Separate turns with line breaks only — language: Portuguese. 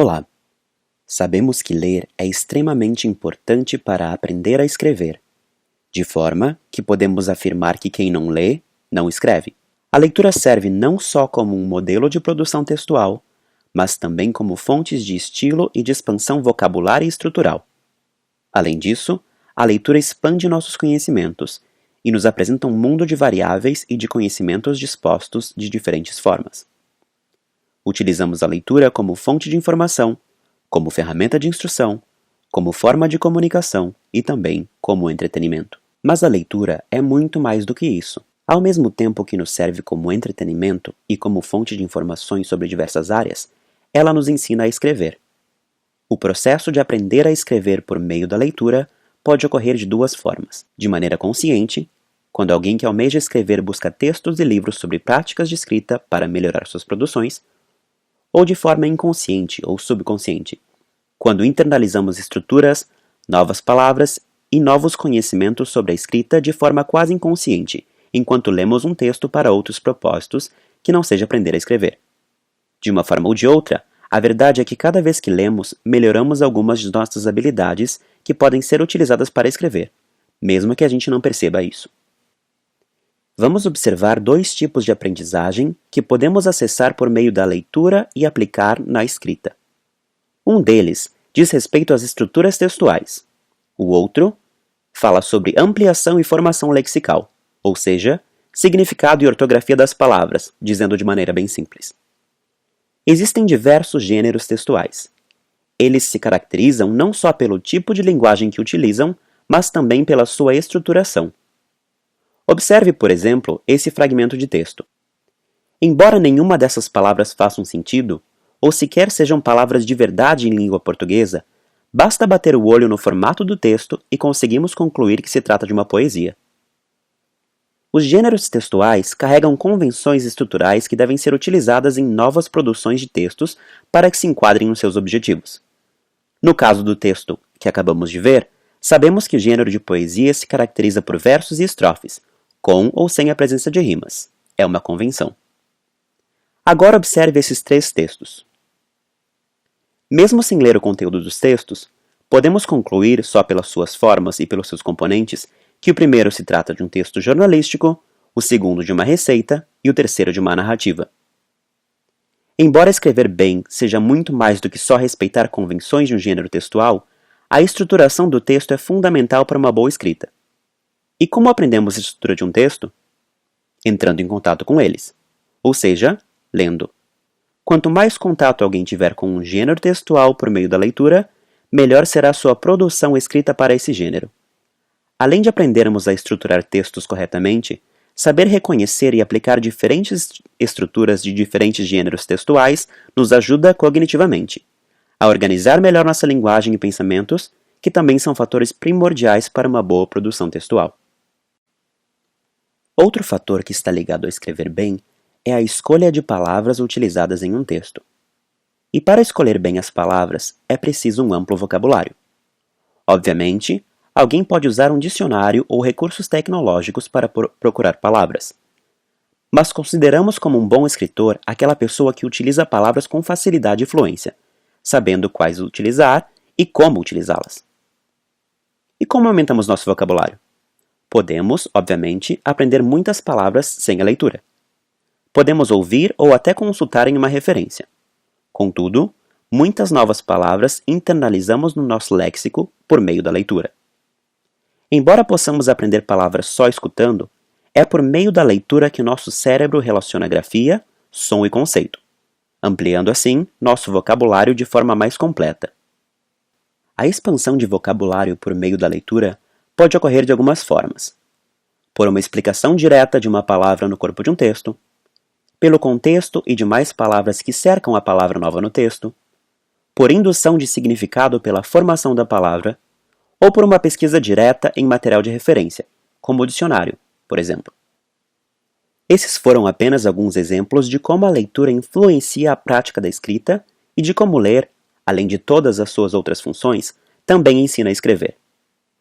Olá! Sabemos que ler é extremamente importante para aprender a escrever, de forma que podemos afirmar que quem não lê, não escreve. A leitura serve não só como um modelo de produção textual, mas também como fontes de estilo e de expansão vocabular e estrutural. Além disso, a leitura expande nossos conhecimentos e nos apresenta um mundo de variáveis e de conhecimentos dispostos de diferentes formas. Utilizamos a leitura como fonte de informação, como ferramenta de instrução, como forma de comunicação e também como entretenimento. Mas a leitura é muito mais do que isso. Ao mesmo tempo que nos serve como entretenimento e como fonte de informações sobre diversas áreas, ela nos ensina a escrever. O processo de aprender a escrever por meio da leitura pode ocorrer de duas formas: de maneira consciente, quando alguém que almeja escrever busca textos e livros sobre práticas de escrita para melhorar suas produções, ou de forma inconsciente ou subconsciente, quando internalizamos estruturas, novas palavras e novos conhecimentos sobre a escrita de forma quase inconsciente, enquanto lemos um texto para outros propósitos que não seja aprender a escrever. De uma forma ou de outra, a verdade é que cada vez que lemos, melhoramos algumas de nossas habilidades que podem ser utilizadas para escrever, mesmo que a gente não perceba isso. Vamos observar dois tipos de aprendizagem que podemos acessar por meio da leitura e aplicar na escrita. Um deles diz respeito às estruturas textuais. O outro fala sobre ampliação e formação lexical, ou seja, significado e ortografia das palavras, dizendo de maneira bem simples. Existem diversos gêneros textuais. Eles se caracterizam não só pelo tipo de linguagem que utilizam, mas também pela sua estruturação. Observe, por exemplo, esse fragmento de texto. Embora nenhuma dessas palavras façam sentido, ou sequer sejam palavras de verdade em língua portuguesa, basta bater o olho no formato do texto e conseguimos concluir que se trata de uma poesia. Os gêneros textuais carregam convenções estruturais que devem ser utilizadas em novas produções de textos para que se enquadrem nos seus objetivos. No caso do texto que acabamos de ver, sabemos que o gênero de poesia se caracteriza por versos e estrofes, com ou sem a presença de rimas. É uma convenção. Agora observe esses três textos. Mesmo sem ler o conteúdo dos textos, podemos concluir, só pelas suas formas e pelos seus componentes, que o primeiro se trata de um texto jornalístico, o segundo de uma receita e o terceiro de uma narrativa. Embora escrever bem seja muito mais do que só respeitar convenções de um gênero textual, a estruturação do texto é fundamental para uma boa escrita. E como aprendemos a estrutura de um texto? Entrando em contato com eles, ou seja, lendo. Quanto mais contato alguém tiver com um gênero textual por meio da leitura, melhor será sua produção escrita para esse gênero. Além de aprendermos a estruturar textos corretamente, saber reconhecer e aplicar diferentes estruturas de diferentes gêneros textuais nos ajuda cognitivamente a organizar melhor nossa linguagem e pensamentos, que também são fatores primordiais para uma boa produção textual. Outro fator que está ligado a escrever bem é a escolha de palavras utilizadas em um texto. E para escolher bem as palavras, é preciso um amplo vocabulário. Obviamente, alguém pode usar um dicionário ou recursos tecnológicos para procurar palavras. Mas consideramos como um bom escritor aquela pessoa que utiliza palavras com facilidade e fluência, sabendo quais utilizar e como utilizá-las. E como aumentamos nosso vocabulário? Podemos, obviamente, aprender muitas palavras sem a leitura. Podemos ouvir ou até consultar em uma referência. Contudo, muitas novas palavras internalizamos no nosso léxico por meio da leitura. Embora possamos aprender palavras só escutando, é por meio da leitura que nosso cérebro relaciona grafia, som e conceito, ampliando assim nosso vocabulário de forma mais completa. A expansão de vocabulário por meio da leitura pode ocorrer de algumas formas: por uma explicação direta de uma palavra no corpo de um texto, pelo contexto e demais palavras que cercam a palavra nova no texto, por indução de significado pela formação da palavra, ou por uma pesquisa direta em material de referência, como o dicionário, por exemplo. Esses foram apenas alguns exemplos de como a leitura influencia a prática da escrita e de como ler, além de todas as suas outras funções, também ensina a escrever.